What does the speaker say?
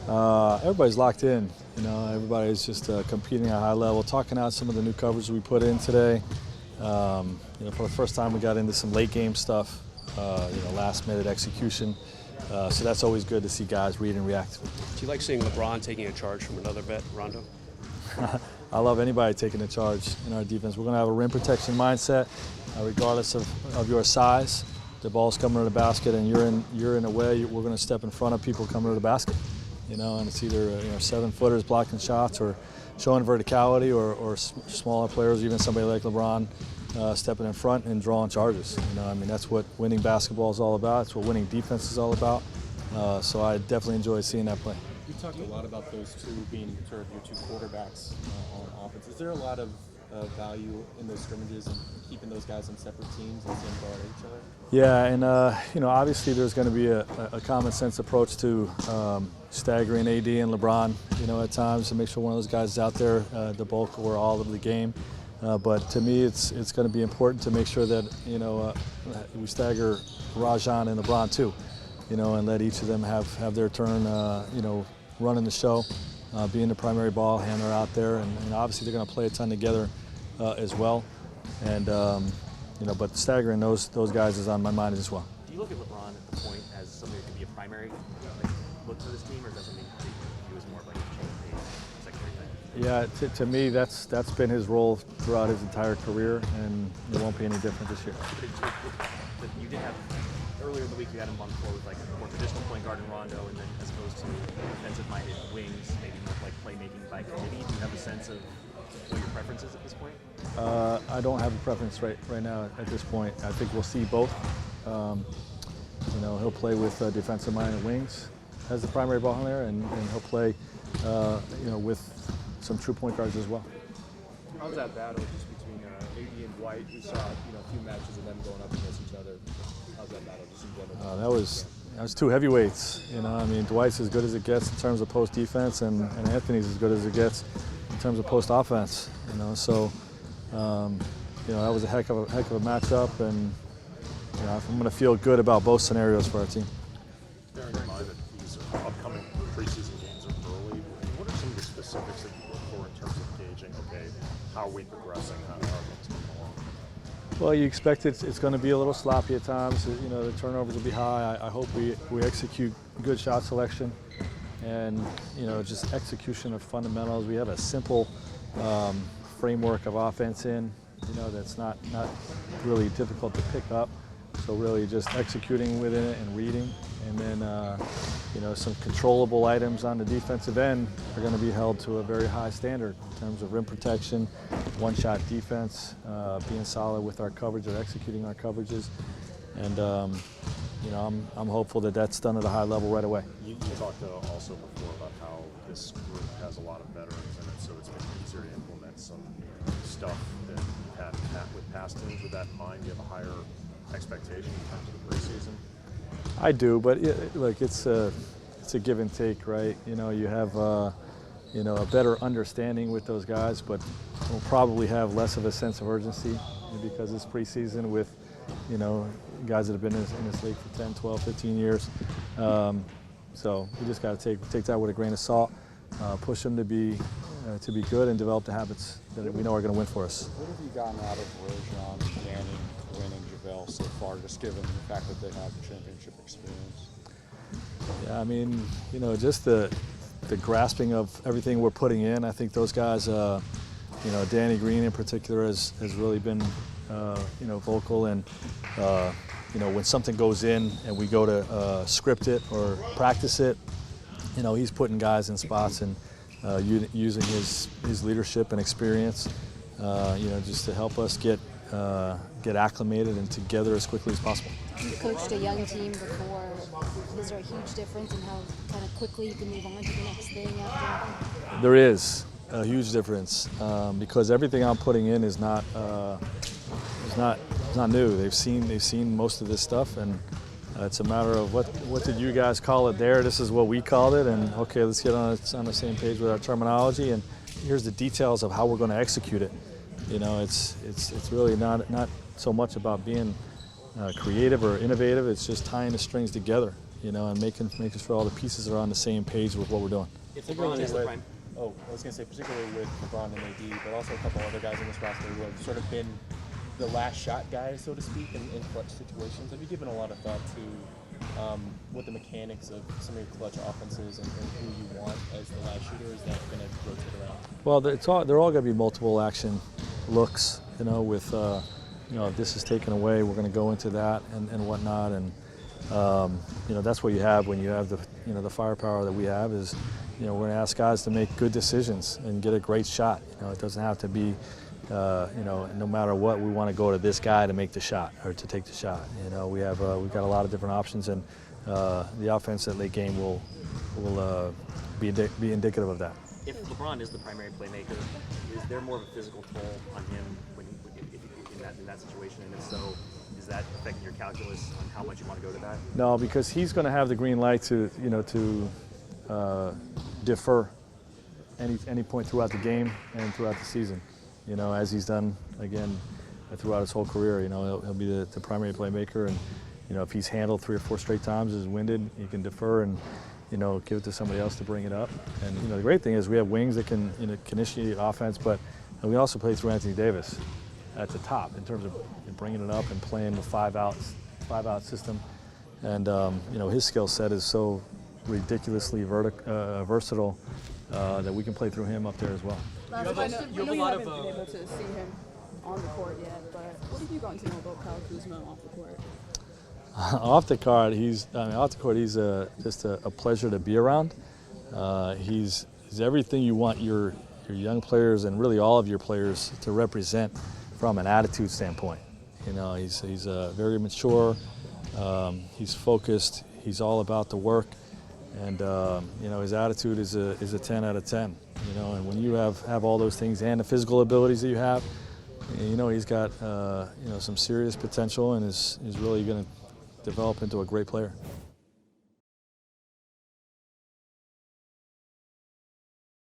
Everybody's locked in. You know, everybody's just competing at a high level. Talking out some of the new covers we put in today. You know, for the first time, we got into some late game stuff. You know, last minute execution. So that's always good to see guys read and react. Do you like seeing LeBron taking a charge from another vet, Rondo? I love anybody taking a charge in our defense. We're going to have a rim protection mindset, regardless of your size. The ball's coming to the basket, and you're in a way. We're going to step in front of people coming to the basket. You know, and it's either 7-footers blocking shots or showing verticality, or smaller players, even somebody like LeBron, stepping in front and drawing charges. You know, I mean, that's what winning basketball is all about. It's what winning defense is all about. So I definitely enjoy seeing that play. You talked a lot about those two being sort of your two quarterbacks on offense. Is there a lot of value in those scrimmages and keeping those guys on separate teams and seeing guard each other? Yeah, and you know, obviously there's going to be a common sense approach to staggering AD and LeBron, you know, at times to make sure one of those guys is out there the bulk or all of the game. But to me, it's going to be important to make sure that, you know, we stagger Rajon and LeBron too, you know, and let each of them have their turn, you know, running the show, being the primary ball handler out there, and obviously they're going to play a ton together as well. And you know, but staggering those guys is on my mind as well. Do you look at LeBron at the point as somebody who can be a primary look for this team, or does it mean he was more of like a change secondary thing? Yeah, to me, that's been his role throughout his entire career, and it won't be any different this year. But you did have earlier in the week you had him on the floor with like a more traditional point guard in Rondo, and then as opposed to defensive-minded wings, maybe more like playmaking by committee. Do you have a sense of what your preference is at this point? I don't have a preference right now at this point. I think we'll see both. You know, he'll play with defensive-minded wings as the primary ball handler, and he'll play, you know, with some true point guards as well. How's that battle just between AD and Dwight? We saw, you know, a few matches of them going up against each other. How's that battle just in general? That was two heavyweights. You know, I mean, Dwight's as good as it gets in terms of post defense, and Anthony's as good as it gets in terms of post offense. You know, so you know, that was a heck of a matchup, and you know, I'm going to feel good about both scenarios for our team. Bearing in mind that these upcoming preseason games are early, what are some of the specifics that you look for in terms of gauging, okay, how are we progressing, how are things coming along? Well, you expect it's going to be a little sloppy at times. You know, the turnovers will be high. I hope we execute good shot selection, and you know, just execution of fundamentals. We have a simple framework of offense in, you know, that's not really difficult to pick up. So really just executing within it and reading, and then you know, some controllable items on the defensive end are going to be held to a very high standard in terms of rim protection, one-shot defense, being solid with our coverage or executing our coverages, and you know, I'm hopeful that that's done at a high level right away. You talked also before about how this group has a lot of veterans in it, so it's been easier to implement some stuff that you've had with past teams. With that in mind, do you have a higher expectation in terms of the preseason? I do, but look, it's a give and take, right? You know, you have you know, a better understanding with those guys, but we'll probably have less of a sense of urgency because it's preseason with, you know, guys that have been in this league for 10, 12, 15 years. So we just got to take that with a grain of salt, push them to be good and develop the habits that we know are going to win for us. What have you gotten out of Rajon, Danny, Quinn, and JaVale so far, just given the fact that they have championship experience? Yeah, I mean, you know, just the grasping of everything we're putting in. I think those guys, you know, Danny Green in particular has really been, you know, vocal, and you know, when something goes in and we go to script it or practice it, you know, he's putting guys in spots and using his leadership and experience, you know, just to help us get acclimated and together as quickly as possible. You've coached a young team before. Is there a huge difference in how kind of quickly you can move on to the next thing after? There is a huge difference because everything I'm putting in is not new. They've seen most of this stuff, and it's a matter of what did you guys call it there? This is what we called it, and okay, let's get on the same page with our terminology. And here's the details of how we're going to execute it. You know, it's really not so much about being creative or innovative. It's just tying the strings together. and making sure all the pieces are on the same page with what we're doing. If LeBron is the prime, Oh, I was going to say particularly with LeBron and AD, but also a couple other guys in this roster who have sort of been the last shot guys, so to speak, in clutch situations. Have you given a lot of thought to what the mechanics of some of your clutch offenses and who you want as the last shooter? Is that going to rotate around? Well, they're all going to be multiple action looks, with, if this is taken away, we're going to go into that and whatnot. And, that's what you have when you have the firepower that we have is, we're going to ask guys to make good decisions and get a great shot. It doesn't have to be, no matter what, we want to go to this guy to make the shot or to take the shot. We've got a lot of different options, and the offense at late game will be indicative of that. if LeBron is the primary playmaker, is there more of a physical toll on him in that situation? And if so, is that affecting your calculus on how much you want to go to that? No, because he's going to have the green light to defer any point throughout the game and throughout the season. As he's done again throughout his whole career. He'll be the primary playmaker, and if he's handled 3 or 4 straight times, is winded, he can defer and give it to somebody else to bring it up. And the great thing is we have wings that can initiate offense, but we also play through Anthony Davis at the top in terms of bringing it up and playing the 5-out system. And his skill set is so ridiculously versatile that we can play through him up there as well. Last question. We know you haven't been able to see him on the court yet, but what have you gotten to know about Kyle Kuzma off the court? Off the court, he's just a pleasure to be around. He's everything you want your young players and really all of your players to represent from an attitude standpoint. He's very mature. He's focused. He's all about the work, and his attitude is a 10 out of 10. And when you have all those things and the physical abilities that you have, he's got some serious potential and is really going to develop into a great player.